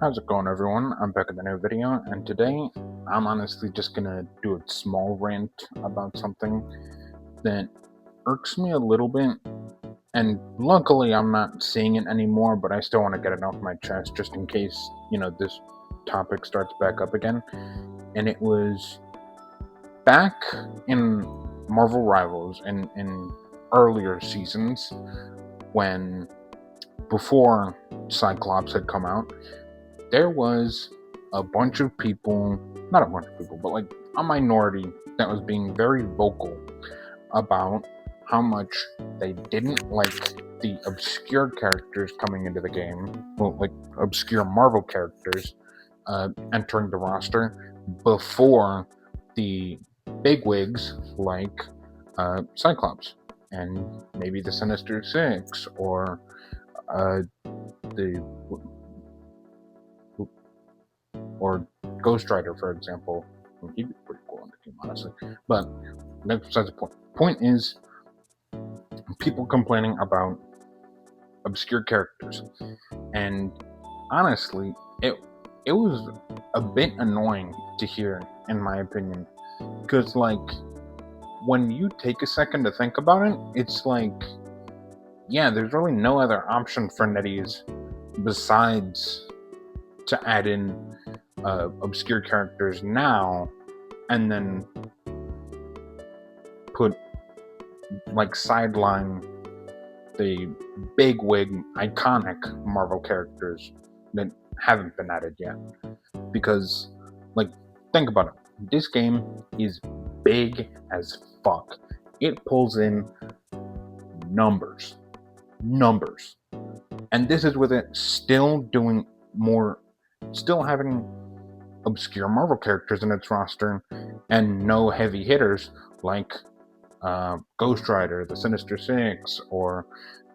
How's it going, everyone? I'm back with a new video, and today I'm honestly just gonna do a small rant about something that irks me a little bit. And luckily, I'm not seeing it anymore, but I still want to get it off my chest just in case, this topic starts back up again. And it was back in Marvel Rivals in earlier seasons when, before Cyclops had come out, there was a bunch of people, not a bunch of people, but like a minority that was being very vocal about how much they didn't like the obscure characters coming into the game, well, like obscure Marvel characters entering the roster before the bigwigs like Cyclops and maybe the Sinister Six or the or Ghost Rider, for example. He'd be pretty cool in the game, honestly. But that's besides the point. Point is, people complaining about obscure characters, and honestly, it was a bit annoying to hear, in my opinion, because like when you take a second to think about it, it's like, yeah, there's really no other option for NetEase besides to add in obscure characters now and then put sideline the bigwig iconic Marvel characters that haven't been added yet. Because think about it, this game is big as fuck. It pulls in numbers, and this is with it still doing more, still having obscure Marvel characters in its roster and no heavy hitters like Ghost Rider, the Sinister Six, or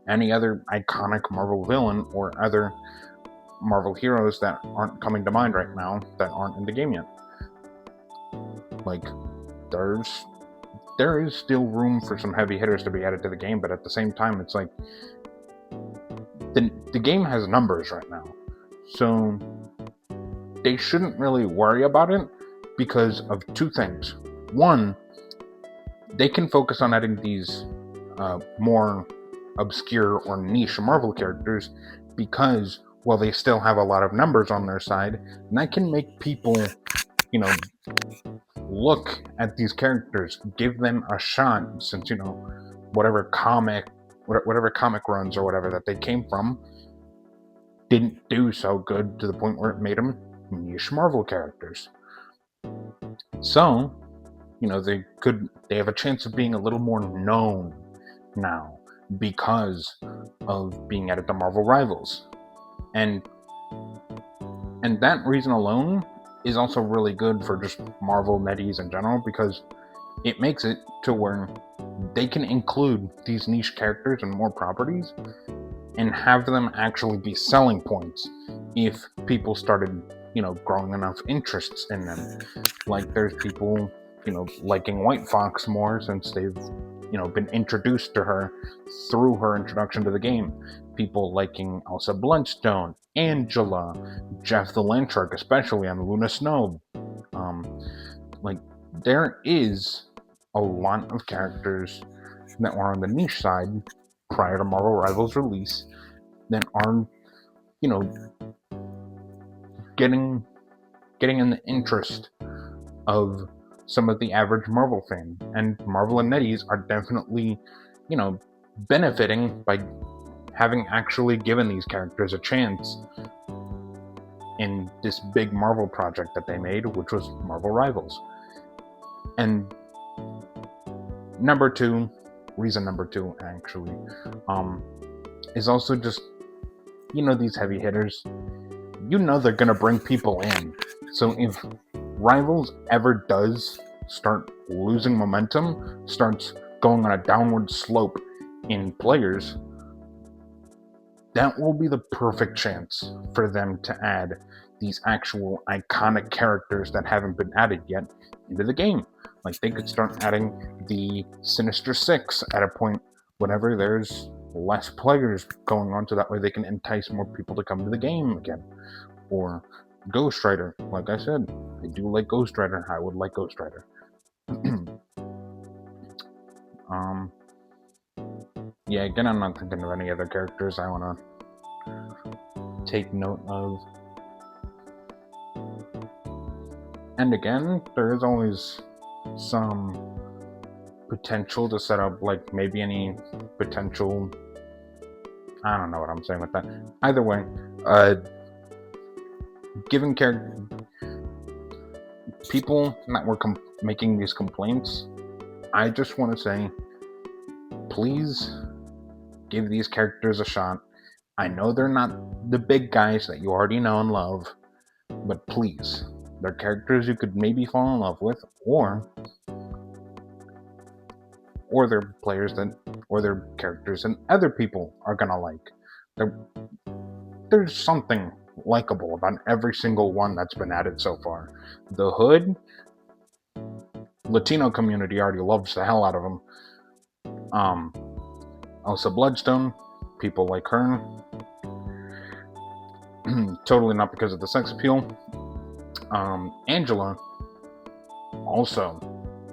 any other iconic Marvel villain or other Marvel heroes that aren't coming to mind right now that aren't in the game yet. There is still room for some heavy hitters to be added to the game, but at the same time, it's like the game has numbers right now, so they shouldn't really worry about it because of two things. One, they can focus on adding these more obscure or niche Marvel characters because, well, they still have a lot of numbers on their side, and that can make people, look at these characters, give them a shot, since, whatever comic runs or whatever that they came from didn't do so good to the point where it made them niche Marvel characters. So, they have a chance of being a little more known now because of being added to Marvel Rivals. And that reason alone is also really good for just Marvel NetEase in general, because it makes it to where they can include these niche characters and more properties and have them actually be selling points if people started, growing enough interests in them. Like there's people, liking White Fox more since they've, been introduced to her through her introduction to the game. People liking Elsa Bloodstone, Angela, Jeff the Landshark, especially on Luna Snow. There is a lot of characters that were on the niche side prior to Marvel Rivals release that are, getting in the interest of some of the average Marvel fan. And Marvel and NetEase are definitely, benefiting by having actually given these characters a chance in this big Marvel project that they made, which was Marvel Rivals. And reason number two, actually, is also just, these heavy hitters, they're gonna bring people in. So if Rivals ever does start losing momentum, starts going on a downward slope in players, that will be the perfect chance for them to add these actual iconic characters that haven't been added yet into the game. Like they could start adding the Sinister Six at a point whenever there's less players going on, so that way they can entice more people to come to the game again. or Ghost Rider. Like I said, I do like Ghost Rider. I would like Ghost Rider. Yeah, again, I'm not thinking of any other characters I want to take note of. And again, there is always some potential to set up, like, maybe any potential... I don't know what I'm saying with that. Either way, given people that were making these complaints, I just want to say, please give these characters a shot. I know they're not the big guys that you already know and love, but please, they're characters you could maybe fall in love with, or they're characters that other people are gonna like. There's something likable about every single one that's been added so far. The Hood, Latino community already loves the hell out of him. Elsa Bloodstone, people like her. Totally not because of the sex appeal. Angela, also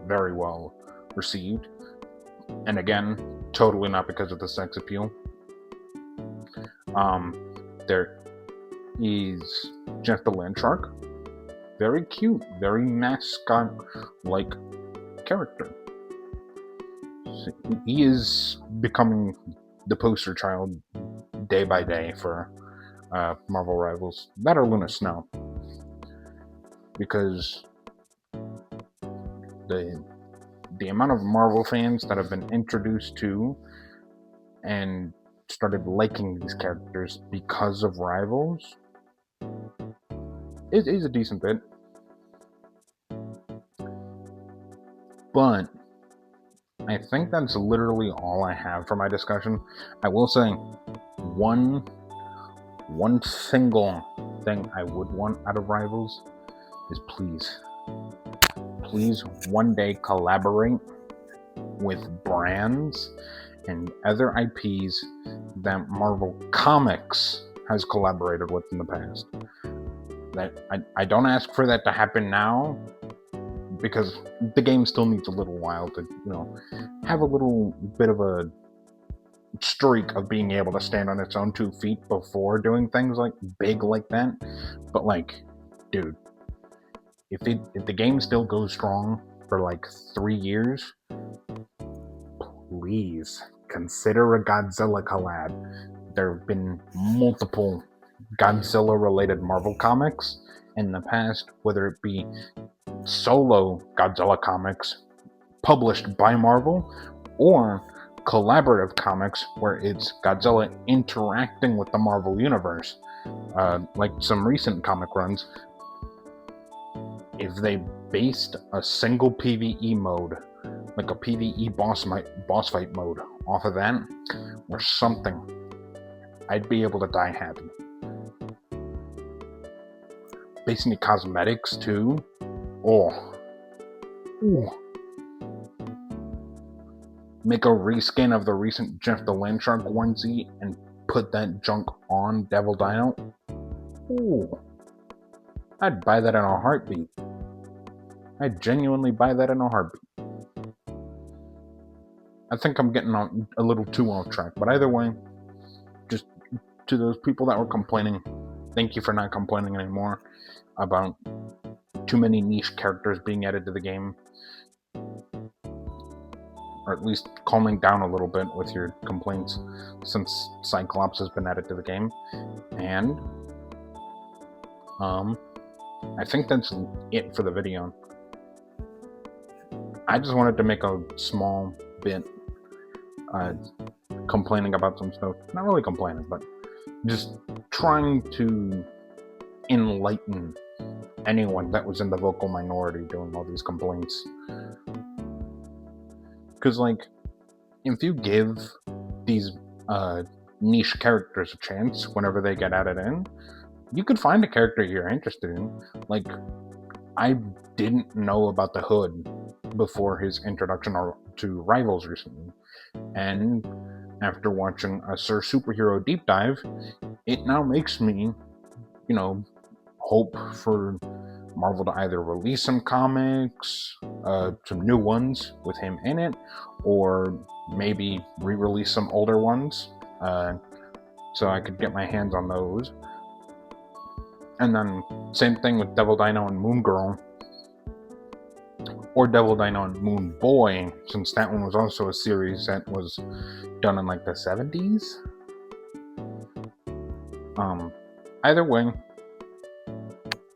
very well received, and again, totally not because of the sex appeal. There is Jeff the Land Shark, very cute, very mascot-like character. He is becoming the poster child day by day for Marvel Rivals. That or Luna Snow, because the amount of Marvel fans that have been introduced to and started liking these characters because of Rivals is a decent bit. But I think that's literally all I have for my discussion. I will say one single thing I would want out of Rivals is please one day collaborate with brands and other IPs that Marvel Comics has collaborated with in the past. That I don't ask for that to happen now, because the game still needs a little while to, have a little bit of a streak of being able to stand on its own 2 feet before doing things like big like that. But dude, if the game still goes strong for 3 years, please consider a Godzilla collab. There have been multiple Godzilla-related Marvel comics in the past, whether it be solo Godzilla comics published by Marvel, or collaborative comics where it's Godzilla interacting with the Marvel Universe. Like some recent comic runs, if they based a single PvE mode, like a PvE boss fight mode, off of that, or something, I'd be able to die happy. Basing the cosmetics too. Make a reskin of the recent Jeff the Land Shark onesie and put that junk on Devil Dino. I'd buy that in a heartbeat. I'd genuinely buy that in a heartbeat. I think I'm getting on a little too off track, but either way, just to those people that were complaining, thank you for not complaining anymore about too many niche characters being added to the game. Or at least calming down a little bit with your complaints since Cyclops has been added to the game. And I think that's it for the video. I just wanted to make a small bit complaining about some stuff. Not really complaining, but just trying to enlighten anyone that was in the vocal minority doing all these complaints. Because, if you give these niche characters a chance whenever they get added in, you could find a character you're interested in. I didn't know about the Hood before his introduction to Rivals recently. And after watching a Sir Superhero deep dive, it now makes me, hope for Marvel to either release some comics, some new ones with him in it, or maybe re-release some older ones, so I could get my hands on those. And then same thing with Devil Dino and Moon Girl, or Devil Dino and Moon Boy, since that one was also a series that was done in like the 70s. Either way,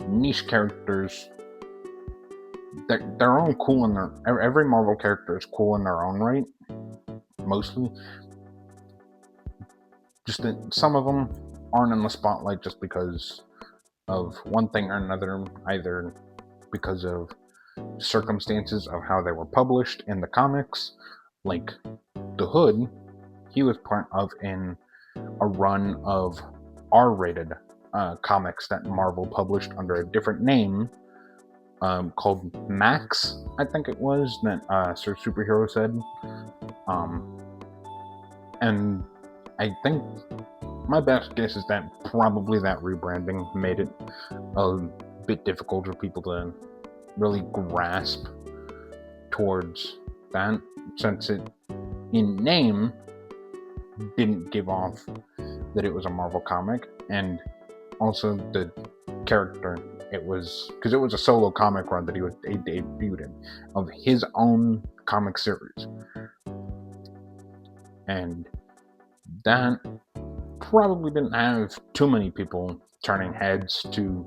niche characters, they're all cool in their, every Marvel character is cool in their own right, mostly. Just that some of them aren't in the spotlight just because of one thing or another, either because of circumstances of how they were published in the comics. Like the Hood, he was part of in a run of R-rated comics that Marvel published under a different name, called Max, I think it was, that Sir Superhero said. And I think my best guess is that probably that rebranding made it a bit difficult for people to really grasp towards that, since it, in name, didn't give off that it was a Marvel comic, and also the character, it was, because it was a solo comic run that he debuted in, of his own comic series. And that probably didn't have too many people turning heads to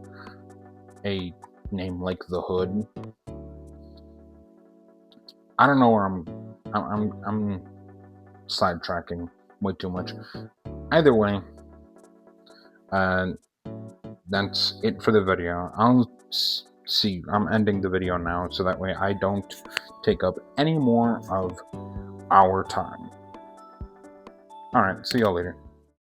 a name like the Hood. I don't know where I'm sidetracking way too much. Either way, that's it for the video. I'm ending the video now, so that way I don't take up any more of our time. Alright, see y'all later.